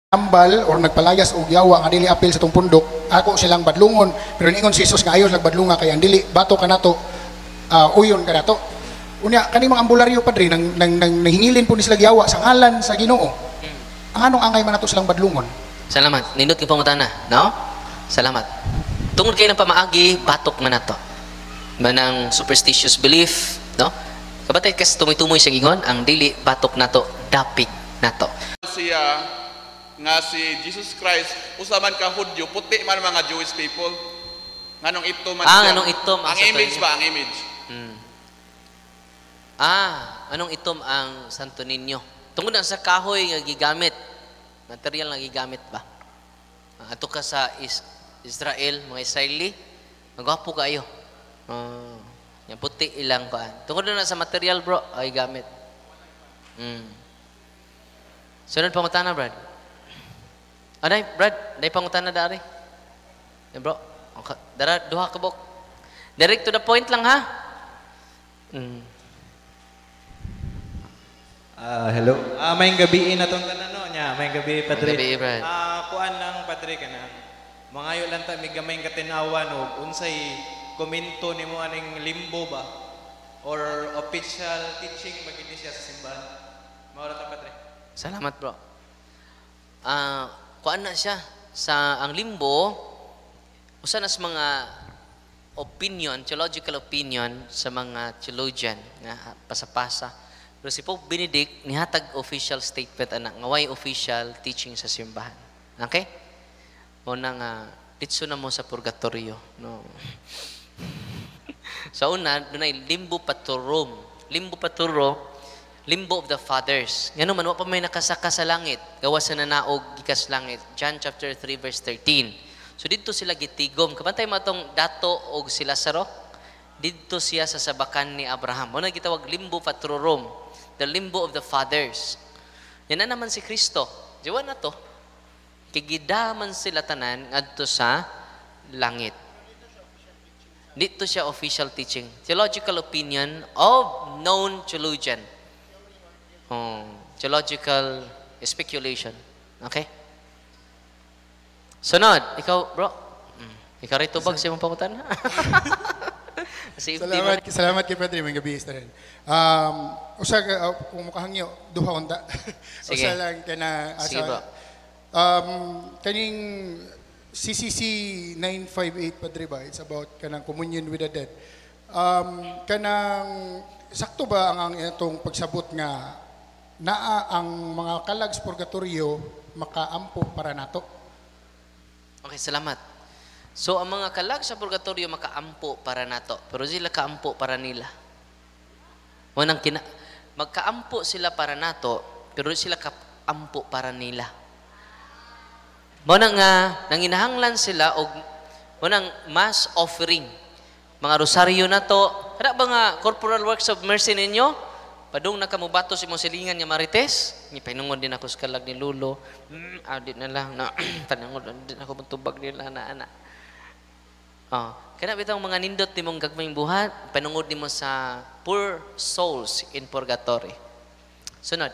ambal or nagpalayas og yawa nga dili apil sa tong pundok, ako silang badlungon, pero ningon si Jesus nga ayo nagbadlunga kay ang dili bato kanato, uyon kanato. Unya kani mga ambularyo padre nang nahingilin po ni sila yawa sa ngalan sa Ginoo. Ang anong angay man nato silang badlungon? Salamat. Nindot kay pangutana, no? Salamat. Tungod kay ng pamaagi, batok man nato. Manang superstitious belief, no? Kabatay kas tumoy-tumoy sa gingon, ang dili batok nato, dapig nato. Siya nga si Jesus Christ usaman ka Hudyo, puti man mga Jewish people. Nganong ito man siya? Anong itom ang image ba? Ang image. Anong itom ang Santo Niño? Tungod na sa kahoy nga gigamit, material nga gigamit ba? Ato ka sa Israel, mga Israeli, magwapo kayo. Yung puti ilang kaan. Tungod na sa material bro, ay gamit. Sunod pangutana, Brad. Anay, Brad, day pangutana dari. Bro, dara duha ka bok. Direct to the point lang ha. Hello. May gabi na tong tanano niya. May gabi, Padre. May gabi, Brad. Kuan lang, Padre, ka na. Mangayo lang ta, may gamay katinawan o unsay komento ni mo aning limbo ba? Or official teaching magindi siya sa simbahan. Maura ta, Padre. Salamat, bro. Kuan na siya sa ang limbo, usa na sa mga opinion, theological opinion sa mga theologian nga pasapasa. Pero si Pope Benedict nihatag official statement anak nga way official teaching sa simbahan. Okay? Una nga ditso na mo sa purgatorio, no. Sa una dunay limbo paturum. Limbo paturo, limbo of the fathers. Ngano man wa pa may nakasaka sa langit, gawas sa nanaog gikas langit. John chapter 3 verse 13. So didto sila gitigom. Kapantay mo atong dato og si Lazaro. Didto siya sa sabakan ni Abraham. Mo na gitawag limbo patrurum, the limbo of the fathers. Yan na naman si Kristo. Diwa na to. Kigidaman sila tanan ngadto sa langit. Dito siya official teaching. Theological opinion of known theologian. Theological speculation. Okay? Sunod, ikaw, bro. Ikaw rin tubag sa mong pangutan. Salamat kay Padre, may gabi sa rin. Usa kung makahangyo, duha unta. Sige. Usa lang kana Sige, bro. Kaning CCC 958 Padre ba? It's about kanang communion with the dead. Kanang sakto ba ang itong pagsabot nga naa ang mga kalag sa purgatorio makaampo para nato? Okay, salamat. So, ang mga kalag sa purgatorio makaampo para nato, pero sila kaampo para nila. Magkaampo sila para nato, pero sila kaampo para nila. Muna nga, nanginahanglan sila og munang mass offering. Mga rosaryo na to, kada ba nga corporal works of mercy ninyo? Padung na kamubato si mong silingan niya marites, ni painungod din ako sa kalag ni Lulo. Di na lang na panungod din ako matubag nila na anak. Kaya bitang mga nindot ni mong gagmayng buhat, panungod mo sa poor souls in purgatory. Sunod.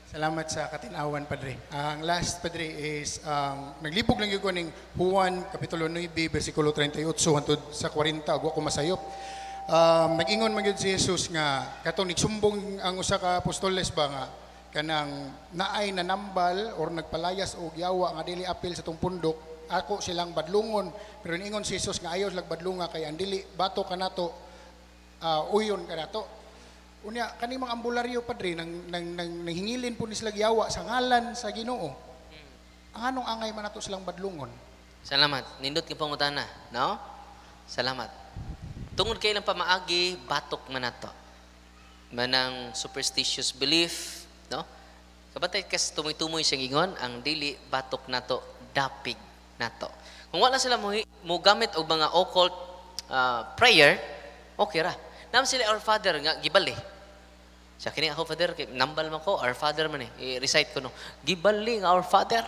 Salamat sa katinawan, Padre. Ang last, Padre, is naglibog lang yung kuning Juan, Kapitulo 9, versikulo 38, hantod sa 40, agwa ko masayop. Nag-ingon man yun si Jesus nga, katong nagsumbong ang usa ka apostoles ba nga, kanang naay nanambal or nagpalayas o yawa nga dili apil sa tong pundok, ako silang badlungon. Pero ningon si Jesus nga ayaw silang badlunga kay ang dili bato kanato, uyon kanato. Unya kani mga ambularyo, Padre, nanghingilin po ni sila yawa sa ngalan sa Ginoo. Ang anong angay man nato silang badlungon? Salamat. Nindot kay pangutana, no? Salamat. Tungod kay lang pamaagi, batok man nato. Manang superstitious belief, no? Kabatay kas tumoy-tumoy sa gingon, ang dili batok nato, dapig nato. Kung wala sila mo gamit og mga occult prayer, okay ra. Nam sila Our Father nga gibali. Sa kini ako Father, kay nambal man ko, Our Father man i-recite ko no. Gibali nga Our Father.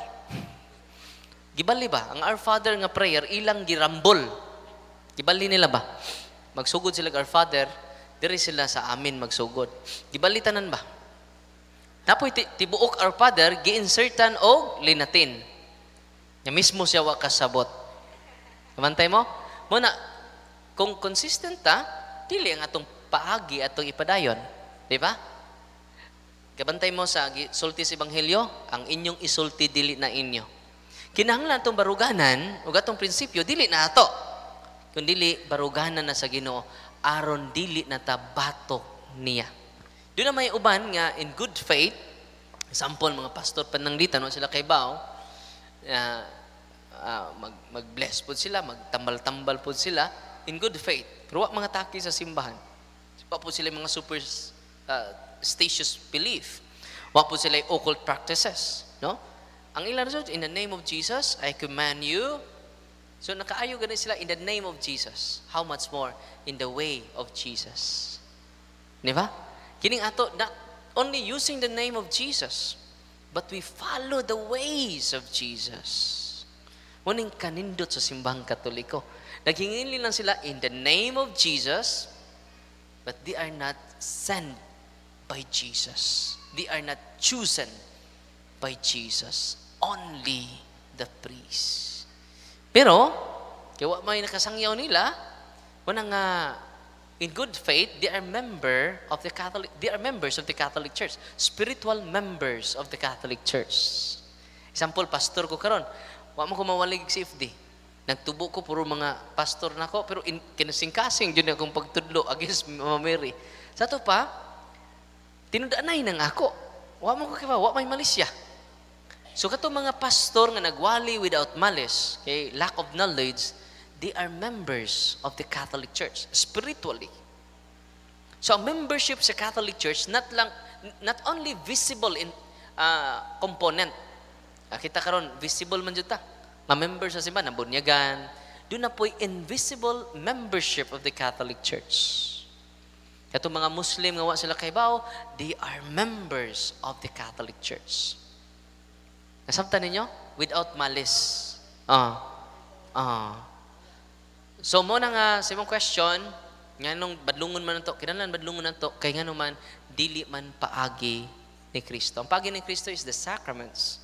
Gibali ba? Ang Our Father nga prayer ilang girambol. Gibali nila ba? Magsugod sila Our Father, diri sila sa amin magsugod. Gibali tanan ba? Napoy tibuok our Father, gi-insertan og linatin. Nga mismo siya wa kasabot. Kamantay mo? Muna, kung consistent ta, dili ang atong paagi atong ipadayon. Di ba? Kabantay mo sa sulti sa Ebanghelyo, ang inyong isulti dili na inyo. Kinahanglan atong baruganan, ug atong prinsipyo, dili na ato. Kung dili, baruganan na sa Ginoo, aron dili na ta batok niya. Doon na may uban nga in good faith, example, mga pastor pananglitan, sila kay Bao, mag-bless po sila, magtambal-tambal po sila, in good faith. Pero wak mga taki sa simbahan. Wak po sila mga superstitious belief. Wak po sila occult practices. No? Ang ilan result, in the name of Jesus, I command you. So nakaayo ganun sila in the name of Jesus. How much more in the way of Jesus? Di ba? Kining ato, not only using the name of Jesus, but we follow the ways of Jesus. Muning kanindot sa simbahang Katoliko. Naghingili lang sila in the name of Jesus, but they are not sent by Jesus. They are not chosen by Jesus. Only the priest. Pero, kaya may nakasangyaw nila, munang in good faith, they are members of the Catholic Church. Spiritual members of the Catholic Church. Example, pastor ko karon, wa mo ko mawalig CFD. Nagtubo ko puro mga pastor nako, pero kinasingkasing jud akong pagtudlo against Mama Mary. Sa to pa, tinudanay nang ako. Wa mo ko kiba, wa may malisya. So kato mga pastor nga nagwali without malice, kay lack of knowledge, they are members of the Catholic Church spiritually. So ang membership sa Catholic Church not only visible in component. Kita karon visible man jud ta. Nga members sa simbahan, nabunyagan. Doon na po'y invisible membership of the Catholic Church. Kato mga Muslim nga wa sila kay Bao, they are members of the Catholic Church. Nasabtan ninyo? Without malice. So mo na nga sa imong question, nga nung badlungon man nato, kinahanglan badlungon nato kay ngano man dili man paagi ni Kristo. Ang paagi ni Kristo is the sacraments.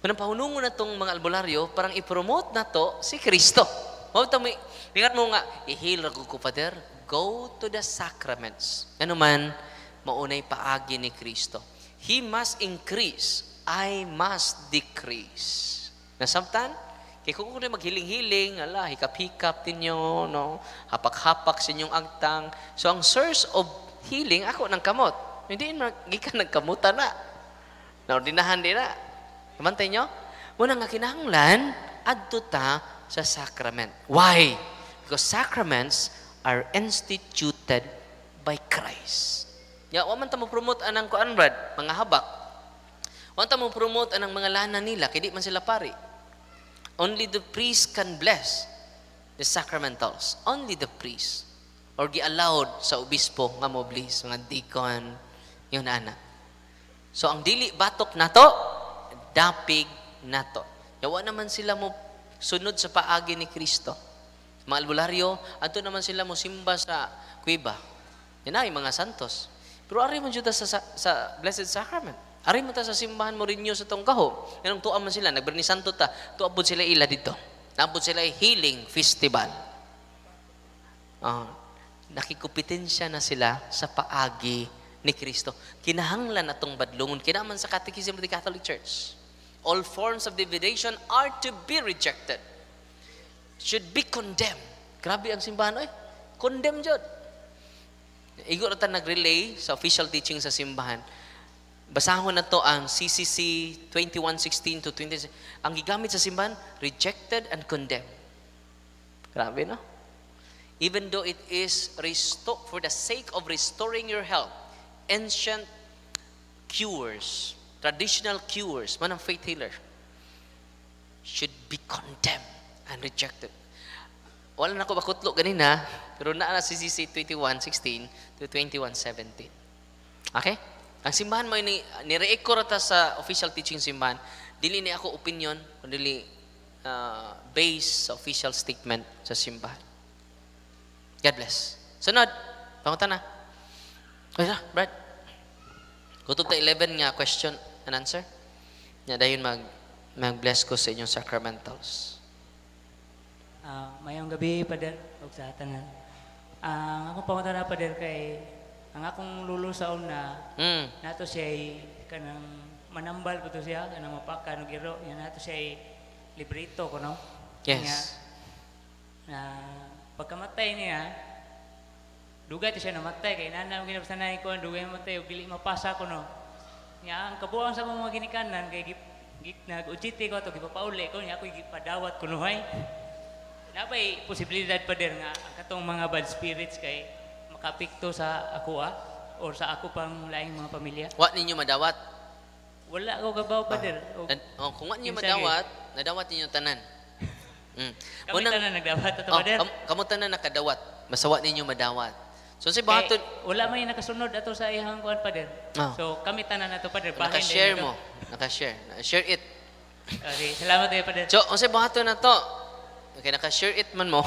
Manang pahunungon natong mga albularyo, parang i-promote nato si Kristo. Mao may ingat mo nga ihil ra ko Father, go to the sacraments. Ngano man maunay paagi ni Kristo. He must increase, I must decrease. Nasabtan? Kaya kung maghiling-hiling, hikap-hikap ninyo, no? Hapak-hapak sa inyong agtang. So, ang source of healing, ako ng kamot. Hindi gikan nagkamutan na. Naordinahan din na. Kamantay nyo? Muna nga kinahanglan, adto ta sa sacrament. Why? Because sacraments are instituted by Christ. Ya, wa man ta mo promote anang kuan brad, mga habak. Wa ta mo promote anang mga lana nila, kay di man sila pari. Only the priest can bless the sacramentals. Only the priest. Or gi-allowed sa obispo nga mo bless, mga deacon, yun ana. So, ang dili batok nato, dapig nato. Yawa naman sila mo sunod sa paagi ni Kristo. Mga albularyo, ato naman sila mo simba sa kuiba. Yan ay mga santos. Pero ari man jud sa Blessed Sacrament. Ari mo ta sa simbahan mo rinyo sa tong kaho. Ganong tuwa man sila, nagberni santo ta, tuabod sila ila dito. Naabot sila healing festival. Nakikupitensya na sila sa paagi ni Kristo. Kinahanglan atong badlungon. Kinaman sa Catechism of the Catholic Church. All forms of divination are to be rejected. Should be condemned. Grabe ang simbahan, oy. Condemn jud. Igo na ta nag-relay sa official teaching sa simbahan. Basahon na to ang CCC 21:16 to 20. Ang gigamit sa simbahan, rejected and condemned. Grabe, no? Even though it is for the sake of restoring your health, ancient cures, traditional cures, man ang faith healer, should be condemned and rejected. Wala na ako bakutlo ganina, pero na CCC 21:16 to 21:17. Okay? Ang simbahan mo ni-record ta sa official teaching simbahan, dili ni ako opinion, kundi based sa official statement sa simbahan. God bless. Sunod, pangutan na. Brad. Kutob ta 11 nga question and answer. Nya dayon mag-bless ko sa inyong sacramentals. Mayong gabi, Pader, o sa tanan. Ang akong pangutana, Pader, kay ang akong lulo sa una, nato siya kanang manambal ko to siya, kanang mapaka, no giro, yan nato siya librito ko, no? Yes. Na pagkamatay niya, dugay to siya namatay, kay nanam ginabsanay ko, dugay namatay, o dili mapasa ko, no? Nga, ang kabuang sa mga ginikanan, kay nag-ujiti ko ito, gipapauli ko, niya ako gipadawat ko, no, hay? Napay posibilidad pa din nga katong mga bad spirits kay makapikto sa ako or sa ako pang laing mga pamilya. Wa ninyo madawat. Wala ko kabaw pa din. Kung wa ninyo madawat, nadawat ninyo tanan. Kami tanan nagdawat ato pa din. Kamo tanan nakadawat. Masawa ninyo madawat. So si bahatod wala may nakasunod ato sa ihang kuan pa din. So kami tanan ato pa din. Naka-share mo. Naka-share. Share it. Okay, salamat kayo pa din. So, unsa bahatod na to? Okay, naka-share it man mo.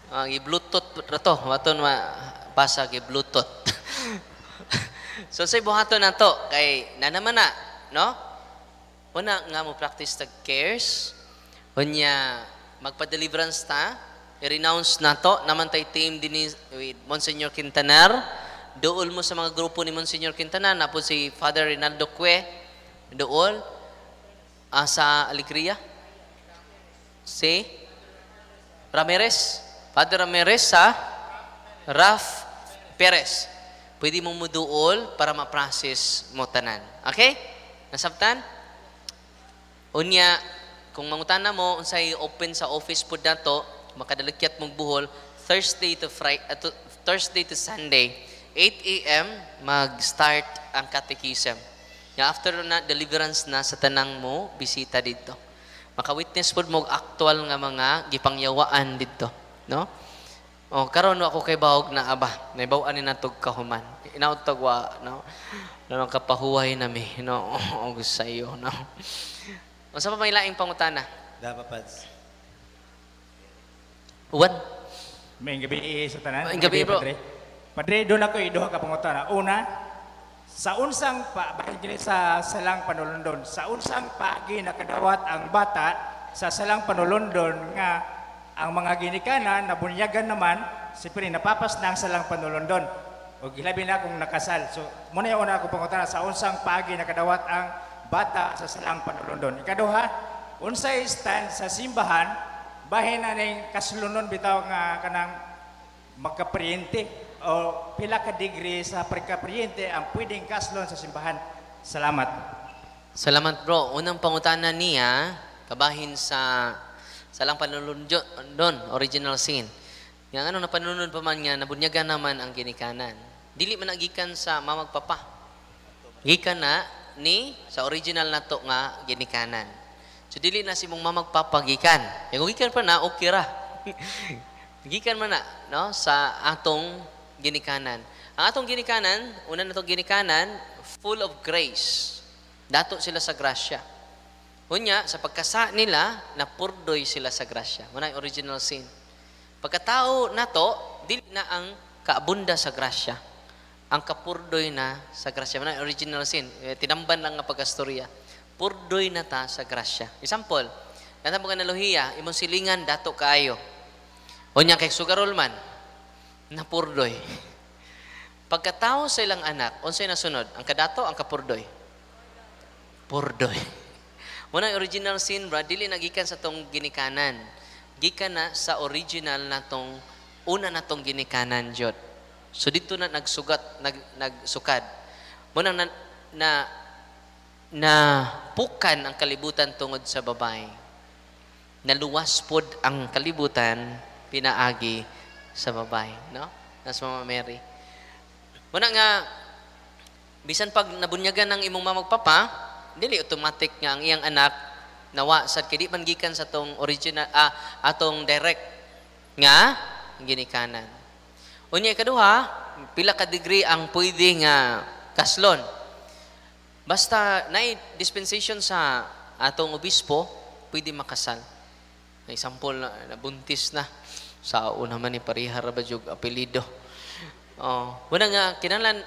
I-bluetooth ra to. Waton pasa i-bluetooth. So, say buhaton na to. Kay, na naman na. No? Una nga mo practice tag cares. Unya, magpa-deliverance ta. I-renounce na to. Naman tay team din with Monsignor Quintanar. Dool mo sa mga grupo ni Monsignor Quintanar. Napo si Father Rinaldo Cue. Dool. Sa Alegria. Si Ramirez. Father Ramirez sa Raf Perez. Pwede mong muduol para ma-process mo tanan. Okay? Nasabtan? Unya, kung mangutana mo, unsay open sa office po dato, makadalakyat mong buhol, Thursday to Sunday, 8 a.m. mag-start ang catechism. After na, deliverance na sa tanang mo, bisita dito. Maka-witness po mo actual nga mga gipangyawaan dito, no? O karon ako kay bahog na aba, naibawaan ni natog kahuman. Inautog wa, no? Ano kapahuway nami, no? O sa iyo, no? Unsa pa may laing pangutana? Dapat pads. Uwan. May gabi sa tanan. May gabi, bro. Padre, doon ako iduha ka pangutana. Una, sa unsang bahagi sa salang panulundon, sa unsang paagi nakadawat ang bata sa salang panulundon nga ang mga ginikanan na bunyagan naman siyempre napapas na ang salang panulundon o gilabi na kung nakasal. So muna yung una ako pangutana sa unsang paagi nakadawat ang bata sa salang panulundon. Ikaduha, unsay stand sa simbahan bahin na ning kasulunon bitaw nga kanang magkapriyente o pila ka degree sa pagkapriyente ang pwedeng kaslon sa simbahan. Salamat. Salamat bro. Unang pangutana niya, kabahin sa salang panulundon, original sin. Yang ano na panunod pa man nga, nabunyagan naman ang ginikanan. Dili man nagikan sa mamagpapa. Gikan na ni sa original na to nga ginikanan. So dili na si mong mamagpapa gikan. Kung gikan pa na, okay ra. Gikan man na, no? Sa atong ginikanan. Ang atong ginikanan, una na itong ginikanan, full of grace. Dato sila sa grasya. Unya, sa pagkasa nila, napurdoy sila sa grasya. Muna yung original sin. Pagkatao na to, dili na ang kaabunda sa grasya. Ang kapurdoy na sa grasya. Muna yung original sin. Tinamban lang nga pagkastorya. Purdoy na ta sa grasya. Example, nata mo ka naluhiya, imong silingan, dato kaayo. Unya, kay sugarol man, napurdoy. Pagkatao sa ilang anak, unsay nasunod? Ang kadato, ang kapurdoy. Purdoy. Muna yung original sin, bro, dili nagikan sa tong ginikanan. Gikan na sa original na tong, una na tong ginikanan, Jod. So dito na nagsukad. Muna na pukan ang kalibutan tungod sa babae. Naluwas pod ang kalibutan, pinaagi sa babae, no? Nas Mama Mary. Muna nga, bisan pag nabunyagan ng imong mamagpapa, dili automatic nga ang iyang anak nawa sad kay di man gikan sa tong original atong direct nga ginikanan. Unya ikaduha, pila ka degree ang pwede nga kaslon. Basta naay dispensation sa atong obispo, pwede makasal. May example na buntis na. Sa una man ni parihar ba jug apelyido. Muna nga kinahanglan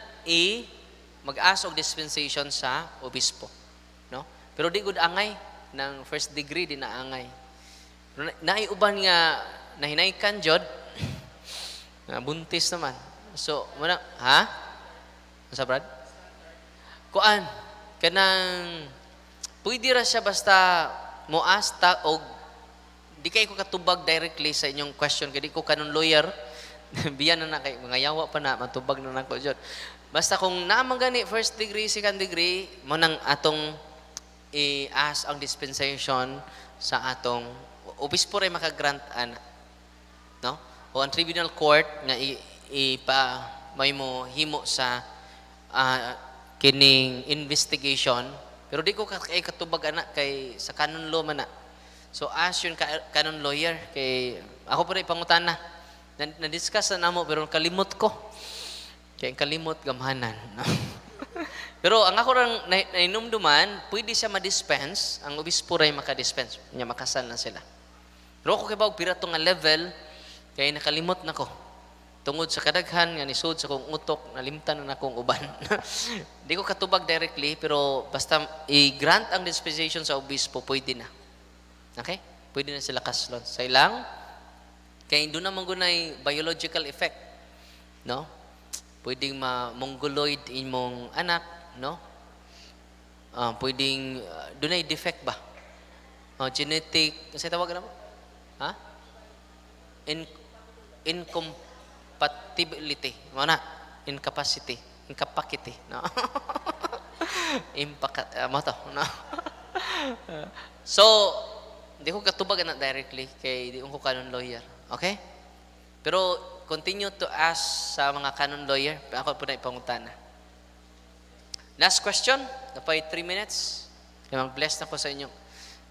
mag-ask og dispensation sa obispo, no? Pero di gud angay ng first degree di na angay. Pero naiuban nga nahinaykan jud na buntis naman. So, mana ha? Sa Brad? Kuan kanang pwede ra siya basta moasta og di kay ko katubag directly sa inyong question kay di ko kanon lawyer. Biyan na kay mga yawa pa na matubag na nako jud. Basta kung naman gani first degree, second degree, mo nang atong i-ask ang dispensation sa atong obispo ray makagrant ana. No? O ang tribunal court nga may mo himo sa kining investigation, pero di ko kay katubag ana kay sa canon law man na. So ask yun canon lawyer kay ako pa rin pangutana. Na-discuss na namo pero kalimot ko. Kaya kalimot gamhanan. No? Pero ang ako rang nainumduman, pwede siya ma-dispense, ang obispo ray maka-dispense, nya makasal na sila. Pero ako kay bawag pira to nga level kay nakalimot na ko. Tungod sa kadaghan nga nisud sa kong utok, nalimtan na akong uban. Di ko katubag directly pero basta i-grant ang dispensation sa obispo, pwede na. Okay? Pwede na sila kaslon. Sa ilang kay doon naman gunay biological effect, no? Pwedeng mongoloid imong anak, no? Pwedeng doon ay defect ba? Genetic, kasi tawag na mo? Ha? Incompatibility. Mana? Incapacity. No? Mo to, no? So, di ko katubag na directly kay di ko kanon lawyer. Okay? Pero continue to ask sa mga canon lawyer. Ako po na ipangutana. Last question. Napay 3 minutes. Kaya mag-bless na ko sa inyong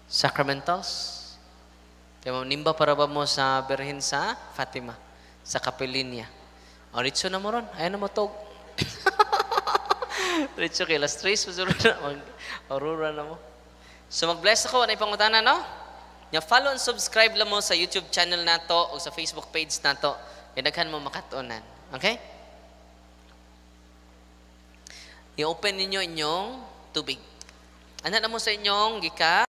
sacramentals. Kaya nimba para ba mo sa Berhin sa Fatima, sa Capelinia. O, ritso na mo ron. Ayan na mo tog. Ritso kay last trace. Aurora na mo. So mag-bless ako. Ano ipangutana, no? Nya follow and subscribe lang mo sa YouTube channel nato o sa Facebook page nato. Kaya daghan mo makatunan. Okay? I-open ninyo inyong tubig. Ano na mo sa inyong gika?